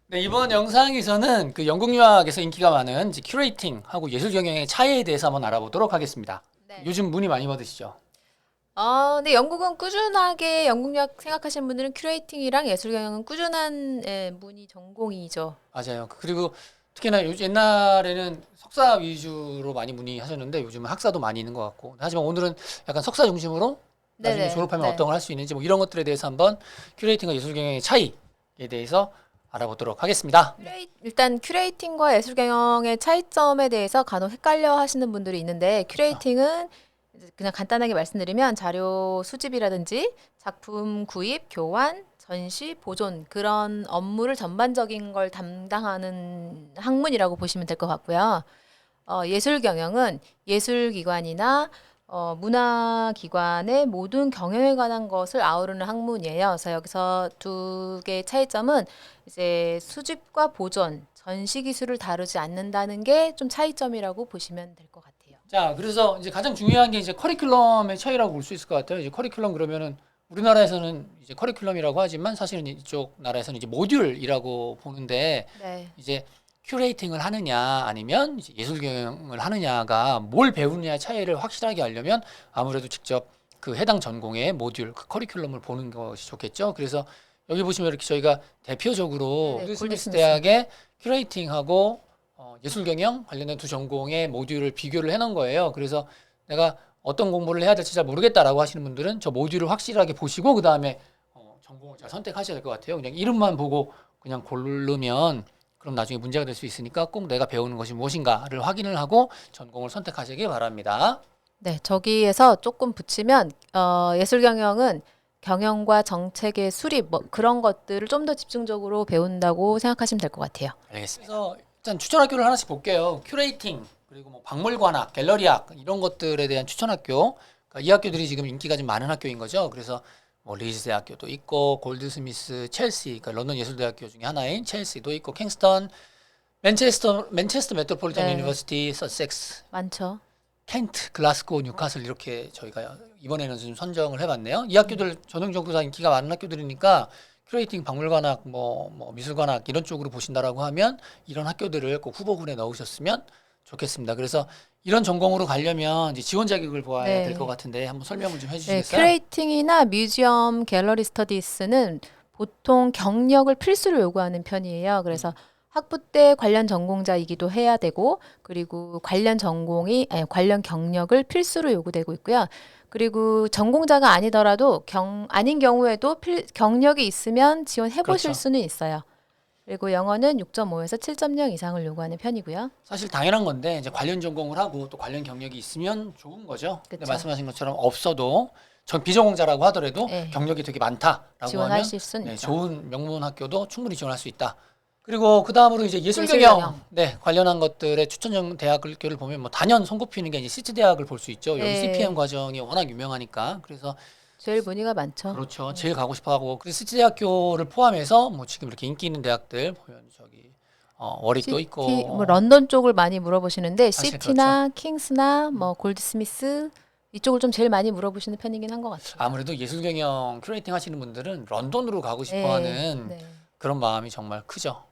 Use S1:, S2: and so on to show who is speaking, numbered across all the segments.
S1: 네, 이번 영상에서는 그 영국 유학에서 인기가 많은 이제 큐레이팅하고 예술 경영의 차이에 대해서 한번 알아보도록 하겠습니다.
S2: 네.
S1: 요즘 문의 많이 받으시죠?
S2: 근데 영국은 꾸준하게 영국역 생각하시는 분들은 큐레이팅이랑 예술 경영은 꾸준한 문이 전공이죠.
S1: 맞아요. 그리고 특히나 옛날에는 석사 위주로 많이 문의하셨는데 요즘은 학사도 많이 있는 것 같고. 하지만 오늘은 약간 석사 중심으로 나중에
S2: 네네.
S1: 졸업하면
S2: 네.
S1: 어떤 걸 할 수 있는지 뭐 이런 것들에 대해서 한번 큐레이팅과 예술 경영의 차이에 대해서 알아보도록 하겠습니다.
S2: 일단 큐레이팅과 예술 경영의 차이점에 대해서 간혹 헷갈려 하시는 분들이 있는데
S1: 그렇죠.
S2: 큐레이팅은 이제 그냥 간단하게 말씀드리면 자료 수집이라든지 작품 구입, 교환, 전시, 보존 그런 업무를 전반적인 걸 담당하는 학문이라고 보시면 될 것 같고요. 예술 경영은 예술기관이나 문화기관의 모든 경영에 관한 것을 아우르는 학문이에요. 그래서 여기서 두 개의 차이점은 이제 수집과 보존, 전시 기술을 다루지 않는다는 게 좀 차이점이라고 보시면 될 것 같아요.
S1: 자, 그래서 이제 가장 중요한 게 이제 커리큘럼의 차이라고 볼 수 있을 것 같아요. 이제 커리큘럼 그러면은 우리나라에서는 이제 커리큘럼이라고 하지만 사실은 이쪽 나라에서는 이제 모듈이라고 보는데
S2: 네.
S1: 이제 큐레이팅을 하느냐 아니면 이제 예술 경영을 하느냐가 뭘 배우느냐의 차이를 확실하게 알려면 아무래도 직접 그 해당 전공의 모듈, 그 커리큘럼을 보는 것이 좋겠죠. 그래서 여기 보시면 이렇게 저희가 대표적으로
S2: 네네.
S1: 골드스미스
S2: 골드스미스.
S1: 대학의 큐레이팅하고 예술 경영 관련된 두 전공의 모듈을 비교를 해놓은 거예요. 그래서 내가 어떤 공부를 해야 될지 잘 모르겠다라고 하시는 분들은 저 모듈을 확실하게 보시고 그 다음에 전공을 잘 선택하셔야 될 것 같아요. 그냥 이름만 보고 그냥 고르면 그럼 나중에 문제가 될 수 있으니까 꼭 내가 배우는 것이 무엇인가를 확인을 하고 전공을 선택하시기 바랍니다.
S2: 네, 저기에서 조금 붙이면 예술 경영은 경영과 정책의 수립 뭐 그런 것들을 좀 더 집중적으로 배운다고 생각하시면 될 것 같아요.
S1: 알겠습니다. 그래서 일단 추천 학교를 하나씩 볼게요. 큐레이팅 그리고 뭐 박물관학, 갤러리학 이런 것들에 대한 추천 학교. 그러니까 이 학교들이 지금 인기가 좀 많은 학교인 거죠. 그래서 뭐 리즈 대학교도 있고 골드스미스, 첼시, 그러니까 런던 예술대학교 중에 하나인 첼시도 있고 킹스턴, 맨체스터 메트로폴리탄
S2: 네,
S1: 유니버시티, 서섹스,
S2: 많죠.
S1: 켄트, 글라스고, 뉴카슬 이렇게 저희가 이번에는 좀 선정을 해봤네요. 이 학교들 전형적으로 다 인기가 많은 학교들이니까 큐레이팅 박물관학, 뭐 미술관학 이런 쪽으로 보신다라고 하면 이런 학교들을 꼭 후보군에 넣으셨으면 좋겠습니다. 그래서 이런 전공으로 가려면 이제 지원 자격을 보아야 될 것
S2: 네.
S1: 같은데 한번 설명을 좀
S2: 네,
S1: 해주시겠어요?
S2: 큐레이팅이나 뮤지엄, 갤러리 스터디스는 보통 경력을 필수로 요구하는 편이에요. 그래서
S1: 음,
S2: 학부 때 관련 전공자이기도 해야 되고, 그리고 관련 경력을 필수로 요구되고 있고요. 그리고 전공자가 아니더라도 아닌 경우에도 경력이 있으면 지원해 보실
S1: 그렇죠.
S2: 수는 있어요. 그리고 영어는 6.5에서 7.0 이상을 요구하는 편이고요.
S1: 사실 당연한 건데 이제 관련 전공을 하고 또 관련 경력이 있으면 좋은 거죠. 근데
S2: 그쵸?
S1: 말씀하신 것처럼 없어도 전 비전공자라고 하더라도
S2: 네,
S1: 경력이 되게 많다라고 하면
S2: 지원하실 수는
S1: 네,
S2: 있죠.
S1: 좋은 명문 학교도 충분히 지원할 수 있다. 그리고 그 다음으로 이제 예술
S2: 예술
S1: 경영
S2: 경영.
S1: 네, 관련한 것들의 추천 대학교를 보면 뭐 단연 손꼽히는 게 이제 시티 대학을 볼 수 있죠. 여기 CPM
S2: 네,
S1: 과정이 워낙 유명하니까 그래서
S2: 제일 문의가 많죠.
S1: 그렇죠. 제일 가고 싶어 하고 그래서 시티 대학교를 포함해서 뭐 지금 이렇게 인기 있는 대학들 보면 저기 워릭도
S2: 시티, 뭐
S1: 있고
S2: 런던 쪽을 많이 물어보시는데
S1: 사실 그렇죠.
S2: 시티나 킹스나
S1: 음.
S2: 뭐 골드스미스 이쪽을 좀 제일 많이 물어보시는 편이긴 한 것 같아요.
S1: 아무래도 예술 경영 큐레이팅 하시는 분들은 런던으로 가고 싶어
S2: 네,
S1: 하는
S2: 네,
S1: 그런 마음이 정말 크죠.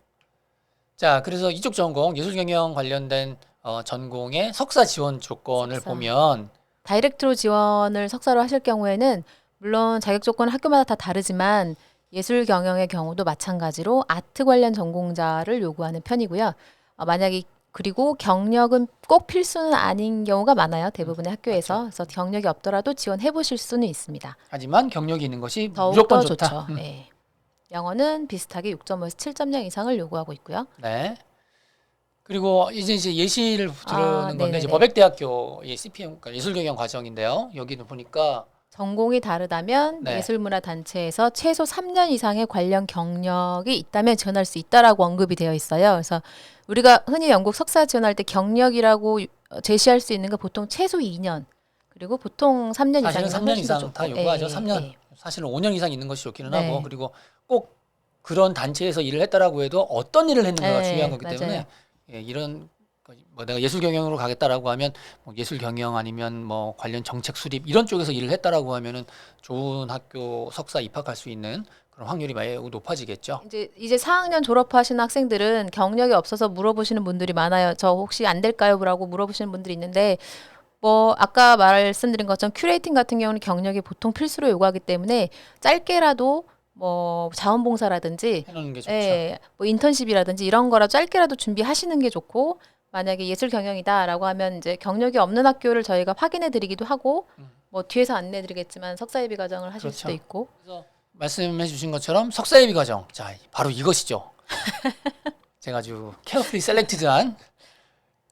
S1: 자, 그래서 이쪽 전공, 예술 경영 관련된 전공의 석사 지원 조건을
S2: 석사.
S1: 보면,
S2: 다이렉트로 지원을 석사로 하실 경우에는 물론 자격 조건 학교마다 다 다르지만 예술 경영의 경우도 마찬가지로 아트 관련 전공자를 요구하는 편이고요. 만약에 그리고 경력은 꼭 필수는 아닌 경우가 많아요. 대부분의 학교에서.
S1: 맞죠.
S2: 그래서 경력이 없더라도 지원해 보실 수는 있습니다.
S1: 하지만 경력이 있는 것이 무조건
S2: 더욱더
S1: 좋다.
S2: 좋죠. 네. 영어는 비슷하게 6.5에서 7.0 이상을 요구하고 있고요.
S1: 네. 그리고 이제 예시를
S2: 아,
S1: 들으는 건데, 이제
S2: 네네네.
S1: 법액대학교의 CPM, 그러니까 예술 경영 과정인데요. 여기는 보니까,
S2: 전공이 다르다면
S1: 네.
S2: 예술문화단체에서 최소 3년 이상의 관련 경력이 있다면 지원할 수 있다라고 언급이 되어 있어요. 그래서 우리가 흔히 영국 석사 지원할 때 경력이라고 제시할 수 있는 거 보통 최소 2년, 그리고 보통 3년
S1: 사실은
S2: 이상이면
S1: 3년
S2: 훨씬 더
S1: 이상 다
S2: 좋고,
S1: 요구하죠.
S2: 예,
S1: 3년.
S2: 예.
S1: 사실은 5년 이상 있는 것이 좋기는 하고,
S2: 네,
S1: 그리고 꼭 그런 단체에서 일을 했다라고 해도 어떤 일을 했는가가 중요한
S2: 예,
S1: 거기
S2: 맞아요.
S1: 때문에 예, 이런 뭐 내가 예술 경영으로 가겠다라고 하면 뭐 예술 경영 아니면 뭐 관련 정책 수립 이런 쪽에서 일을 했다라고 하면은 좋은 학교 석사 입학할 수 있는 그런 확률이 매우 높아지겠죠.
S2: 이제 4학년 졸업하신 학생들은 경력이 없어서 물어보시는 분들이 많아요. 저 혹시 안 될까요?라고 물어보시는 분들이 있는데 뭐 아까 말씀드린 것처럼 큐레이팅 같은 경우는 경력이 보통 필수로 요구하기 때문에 짧게라도 뭐 자원봉사라든지
S1: 해놓는 게 좋죠.
S2: 예, 뭐 인턴십이라든지 이런 거라 짧게라도 준비하시는 게 좋고 만약에 예술 경영이다라고 하면 이제 경력이 없는 학교를 저희가 확인해 드리기도 하고 뭐 뒤에서 안내해 드리겠지만 석사예비 과정을 하실
S1: 그렇죠.
S2: 수도 있고
S1: 그래서 말씀해 주신 것처럼 석사예비 과정. 자, 바로 이것이죠. 제가 아주 케어풀리 셀렉티드한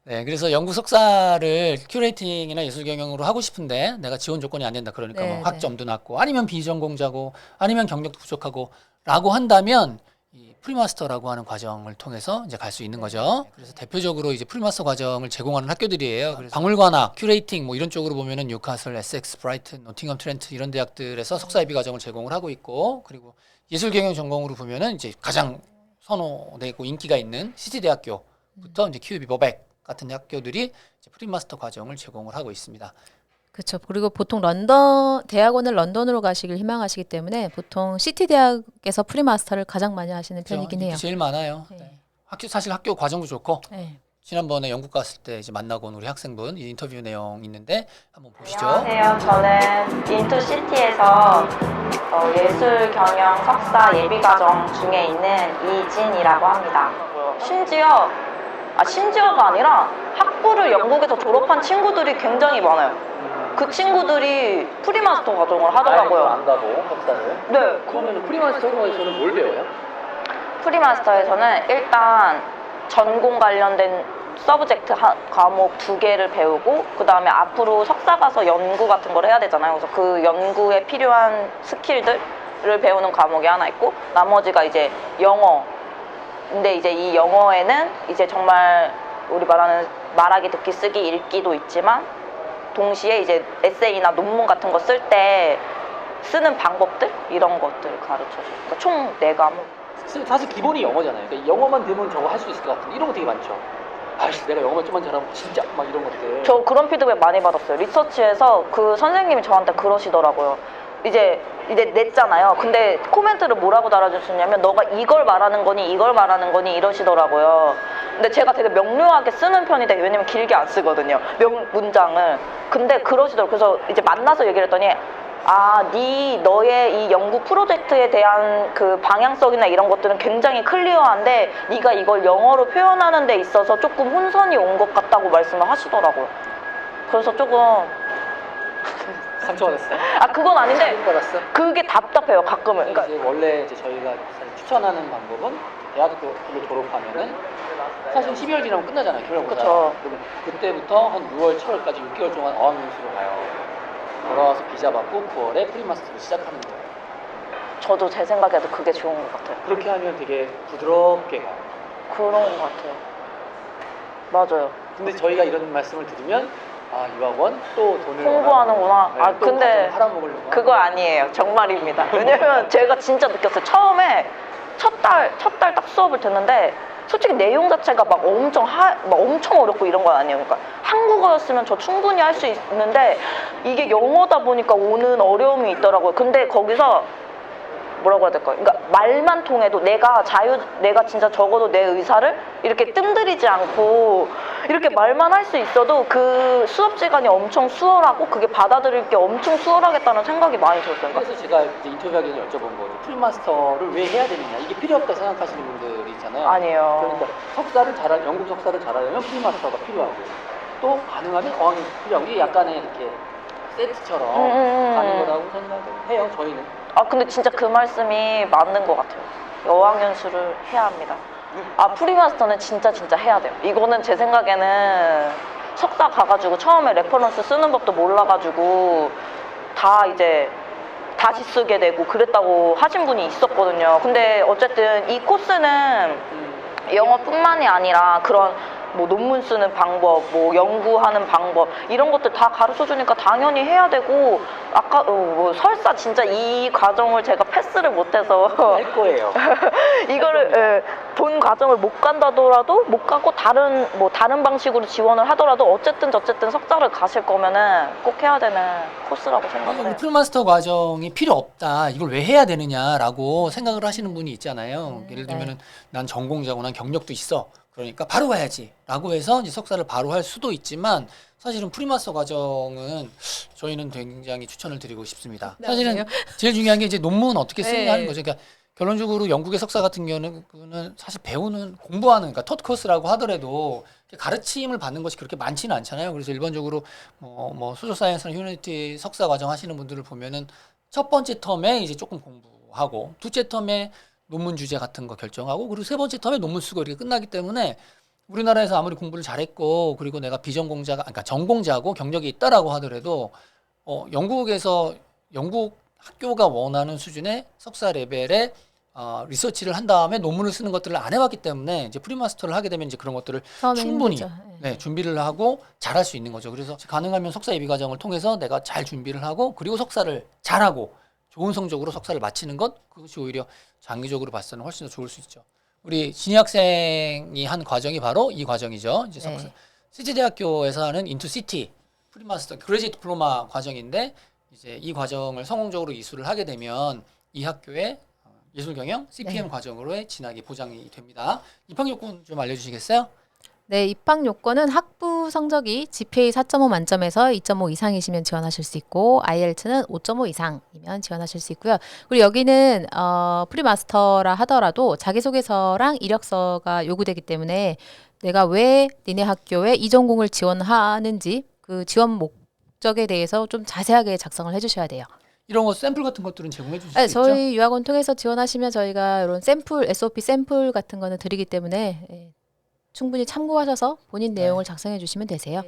S1: 네, 그래서 연구 석사를 큐레이팅이나 예술 경영으로 하고 싶은데 내가 지원 조건이 안 된다. 그러니까
S2: 네,
S1: 뭐 학점도 낮고 아니면 비전공자고 아니면 경력도 부족하고 라고 한다면 이 프리마스터라고 하는 과정을 통해서 이제 갈 수 있는 거죠. 그래서 대표적으로 이제 프리마스터 과정을 제공하는 학교들이에요. 그래서 박물관학, 큐레이팅 뭐 이런 쪽으로 보면은 뉴카슬, 에섹스, 브라이튼, 노팅엄 트렌트 이런 대학들에서 석사예비 과정을 제공을 하고 있고 그리고 예술 경영 전공으로 보면은 이제 가장 선호되고 인기가 있는 시티 대학교부터 이제 QUB 버백 같은 학교들이 이제 프리마스터 과정을 제공을 하고 있습니다.
S2: 그렇죠. 그리고 보통 대학원을 런던으로 가시길 희망하시기 때문에 보통 시티 대학에서 프리마스터를 가장 많이 하시는 편이긴
S1: 그렇죠?
S2: 해요.
S1: 제일 많아요.
S2: 네.
S1: 네. 사실 학교 과정도 좋고
S2: 네.
S1: 지난번에 영국 갔을 때 이제 만나고 온 우리 학생분 이 인터뷰 내용 있는데 한번 보시죠.
S3: 안녕하세요. 저는 인투시티에서 예술 경영 석사 예비과정 중에 있는 이진이라고 합니다. 심지어가 아니라 학부를 영국에서 졸업한 친구들이 굉장히 많아요. 그 친구들이 프리마스터 과정을 하더라고요.
S1: 안 가고 석사를.
S3: 네.
S1: 그러면 프리마스터에서는 뭘 배워요?
S3: 프리마스터에서는 일단 전공 관련된 서브젝트 과목 2개를 배우고 그 다음에 앞으로 석사 가서 연구 같은 걸 해야 되잖아요. 그래서 그 연구에 필요한 스킬들을 배우는 과목이 하나 있고 나머지가 이제 영어. 근데 이제 이 영어에는 이제 정말 우리 말하기, 듣기, 쓰기, 읽기도 있지만 동시에 이제 에세이나 논문 같은 거 쓸 때 쓰는 방법들 이런 것들을 가르쳐줘요. 그러니까 총 4과목.
S4: 사실 기본이 영어잖아요. 그러니까 영어만 되면 저거 할 수 있을 것 같은데 이런 거 되게 많죠. 아이씨 내가 영어만 좀만 잘하면 진짜 막 이런 것들.
S3: 저 그런 피드백 많이 받았어요. 리서치에서 그 선생님이 저한테 그러시더라고요. 이제 냈잖아요. 근데 코멘트를 뭐라고 달아주셨냐면 너가 이걸 말하는 거니 이걸 말하는 거니 이러시더라고요. 근데 제가 되게 명료하게 쓰는 편인데 왜냐면 길게 안 쓰거든요. 문장을. 근데 그러시더라고요. 그래서 이제 만나서 얘기를 했더니 너의 이 연구 프로젝트에 대한 그 방향성이나 이런 것들은 굉장히 클리어한데 네가 이걸 영어로 표현하는 데 있어서 조금 혼선이 온 것 같다고 말씀을 하시더라고요. 그래서 조금
S4: 상처받았어요.
S3: 그건 아닌데
S4: 받았어.
S3: 그게 답답해요 가끔은.
S4: 그러니까
S3: 그러니까
S4: 이제 원래 이제 저희가 추천하는 방법은 대학교를 졸업하면은 사실 12월 지나면 끝나잖아요. 교양고사.
S3: 그쵸.
S4: 그럼 그때부터 한 6월, 7월까지 6개월 동안 어학연수로 가요. 돌아와서 비자 받고 9월에 프리마스터를 시작하는 거예요.
S3: 저도 제 생각에도 그게 좋은 것 같아요.
S4: 그렇게 하면 되게 부드럽게 가요.
S3: 그런 것 같아요. 맞아요.
S4: 근데 저희가 이런 말씀을 드리면 유학원 또 돈을
S3: 홍보하는구나.
S4: 원하는, 또
S3: 근데
S4: 과정 팔아먹으려고
S3: 그거
S4: 하는
S3: 아니에요. 정말입니다. 왜냐면 제가 진짜 느꼈어요. 처음에 첫 달 딱 수업을 듣는데 솔직히 내용 자체가 막 엄청 어렵고 이런 건 아니에요. 그러니까 한국어였으면 저 충분히 할 수 있는데 이게 영어다 보니까 오는 어려움이 있더라고요. 근데 거기서 뭐라고 해야 될까요? 그러니까 말만 통해도 내가 진짜 적어도 내 의사를 이렇게 뜸들이지 않고 이렇게 말만 할 수 있어도 그 수업 시간이 엄청 수월하고 그게 받아들일 게 엄청 수월하겠다는 생각이 많이 들었어요. 그러니까
S4: 그래서 제가 이제 인터뷰하기 전에 여쭤본 거죠. 풀마스터를 왜 해야 되느냐. 이게 필요 없다 생각하시는 분들이 있잖아요.
S3: 아니에요.
S4: 그러니까 영국 석사를 잘하려면 풀마스터가 필요하고 또 가능하면 어학연수 필요하고 이게 약간의 이렇게 세트처럼 가는 거라고 생각을 해요. 저희는.
S3: 근데 진짜 그 말씀이 맞는 것 같아요. 어학연수를 해야 합니다. 프리마스터는 진짜 해야 돼요. 이거는 제 생각에는 석사 가가지고 처음에 레퍼런스 쓰는 법도 몰라가지고 다 이제 다시 쓰게 되고 그랬다고 하신 분이 있었거든요. 근데 어쨌든 이 코스는 영어뿐만이 아니라 그런 뭐 논문 쓰는 방법, 뭐 연구하는 방법 이런 것들 다 가르쳐 주니까 당연히 해야 되고 아까 뭐 설사 진짜 이 과정을 제가 패스를 못해서
S4: 할 거예요.
S3: 이거를 본 과정을 못 간다더라도 못 가고 다른 방식으로 지원을 하더라도 어쨌든 석사를 가실 거면은 꼭 해야 되는 코스라고 생각해요.
S1: 프리마스터 과정이 필요 없다. 이걸 왜 해야 되느냐라고 생각을 하시는 분이 있잖아요. 예를 들면은 난 전공자고 난 경력도 있어. 그러니까 바로 가야지라고 해서 이제 석사를 바로 할 수도 있지만 사실은 프리마스터 과정은 저희는 굉장히 추천을 드리고 싶습니다. 사실은 제일 중요한 게 이제 논문 어떻게 쓰느냐 하는 거죠. 그러니까 결론적으로 영국의 석사 같은 경우는 사실 배우는 공부하는 그러니까 토트 코스라고 하더라도 가르침을 받는 것이 그렇게 많지는 않잖아요. 그래서 일반적으로 뭐 소셜 사이언스나 휴머니티 석사 과정 하시는 분들을 보면은 첫 번째 텀에 이제 조금 공부하고 두째 텀에 논문 주제 같은 거 결정하고 그리고 세 번째 텀에 논문 쓰고 이렇게 끝나기 때문에 우리나라에서 아무리 공부를 잘했고 그리고 내가 비전공자가 그러니까 전공자고 경력이 있다라고 하더라도 영국에서 영국 학교가 원하는 수준의 석사 레벨의 리서치를 한 다음에 논문을 쓰는 것들을 안 해봤기 때문에 이제 프리마스터를 하게 되면 이제 그런 것들을 충분히 준비를 하고 잘할 수 있는 거죠. 그래서 가능하면 석사 예비 과정을 통해서 내가 잘 준비를 하고 그리고 석사를 잘하고 좋은 성적으로 석사를 마치는 것 그것이 오히려 장기적으로 봤을 때는 훨씬 더 좋을 수 있죠. 우리 진희 학생이 한 과정이 바로 이 과정이죠. 이제 석사 세제대학교에서 하는 인투시티 프리마스터 그레지트 디플로마 과정인데 이제 이 과정을 성공적으로 이수를 하게 되면 이 학교의 예술경영 CPM 과정으로의 진학이 보장이 됩니다. 입학 요건 좀 알려주시겠어요?
S2: 네, 입학 요건은 학부 성적이 GPA 4.5 만점에서 2.5 이상이시면 지원하실 수 있고 IELTS는 5.5 이상이면 지원하실 수 있고요. 그리고 여기는 프리마스터라 하더라도 자기소개서랑 이력서가 요구되기 때문에 내가 왜 니네 학교에 이 전공을 지원하는지 그 지원 목적에 대해서 좀 자세하게 작성을 해주셔야 돼요.
S1: 이런 거 샘플 같은 것들은 제공해 주실
S2: 네,
S1: 수 있죠?
S2: 저희 유학원 통해서 지원하시면 저희가 이런 샘플, SOP 샘플 같은 거는 드리기 때문에 충분히 참고하셔서 본인 내용을 작성해 주시면 되세요.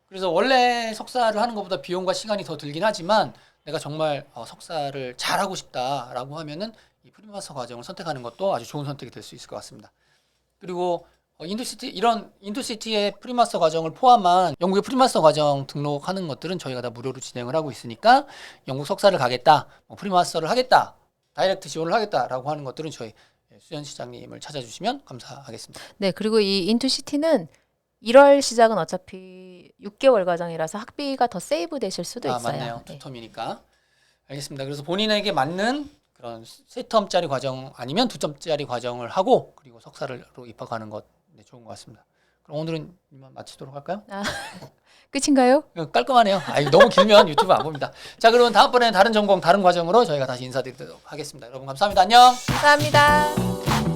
S1: 그래서 원래 석사를 하는 것보다 비용과 시간이 더 들긴 하지만 내가 정말 석사를 잘하고 싶다라고 하면은 이 프리마스터 과정을 선택하는 것도 아주 좋은 선택이 될 수 있을 것 같습니다. 그리고 이런 인투시티의 프리마스터 과정을 포함한 영국의 프리마스터 과정 등록하는 것들은 저희가 다 무료로 진행을 하고 있으니까 영국 석사를 가겠다, 프리마스터를 하겠다, 다이렉트 지원을 하겠다라고 하는 것들은 저희 수연 시장님을 찾아주시면 감사하겠습니다.
S2: 네, 그리고 이 인투시티는 1월 시작은 어차피 6개월 과정이라서 학비가 더 세이브 되실 수도 있어요.
S1: 맞네요. 두 텀이니까. 알겠습니다. 그래서 본인에게 맞는 그런 세 텀짜리 과정 아니면 두 텀짜리 과정을 하고 그리고 석사로 입학하는 것 좋은 것 같습니다. 그럼 오늘은 이만 마치도록 할까요?
S2: 끝인가요?
S1: 깔끔하네요. 너무 길면 유튜브 안 봅니다. 자, 그러면 다음번에는 다른 전공, 다른 과정으로 저희가 다시 인사드리도록 하겠습니다. 여러분 감사합니다. 안녕.
S2: 감사합니다.